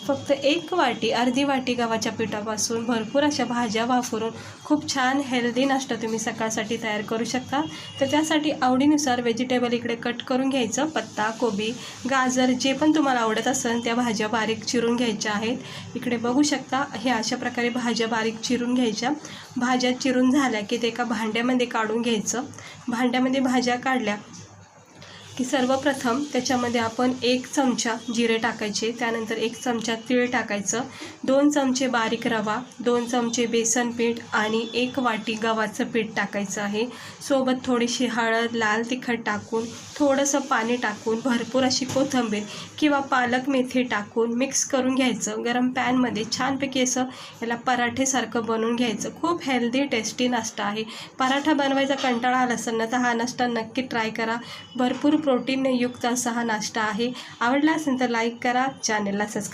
फक्त 1 वाटी अर्धी वाटी गव्हाच्या पिठापासून भरपूर अशा भाज्या वापरून खूप छान हेल्दी नाश्ता तुम्ही सकाळसाठी तयार करू शकता। तर त्यासाठी आवडीनुसार व्हेजिटेबल इकडे कट करून घ्यायचं। पत्ता, कोबी, गाजर जे पण तुम्हाला आवडत असेल त्या भाज्या बारीक चिरून घ्यायच्या आहेत। इकडे बघू शकता हे अशा प्रकारे भाज्या बारीक चिरून घ्यायच्या। भाज्या चिरून झाल्या की ते एका भांड्यामध्ये काढून घ्यायचं। भांड्यामध्ये भाज्या काढल्या की सर्वप्रथम त्याच्यामध्ये आपण 1 चमचा जिरे टाकायचे, त्यानंतर 1 चमचा तीळ टाकायचं, 2 चमचे बारीक रवा, 2 चमचे बेसन पीठ आणि 1 वाटी गव्हाचं पीठ टाकायचं आहे। सोबत थोडीशी हळद, लाल तिखट टाकून थोडंसं पाणी टाकून भरपूर अशी कोथिंबीर किंवा पालक मेथी टाकून मिक्स करून घ्यायचं। गरम पॅनमध्ये छानपैकी असं याला पराठेसारखं बनवून घ्यायचं। खूप हेल्दी टेस्टी नाश्ता आहे। पराठा बनवायचा कंटाळा आला असेल ना तर हा नाश्ता नक्की ट्राय करा। भरपूर प्रोटीनने युक्त असा हा नाश्ता आहे। आवडला असेल तर लाईक करा, चॅनलला सबस्क्राईब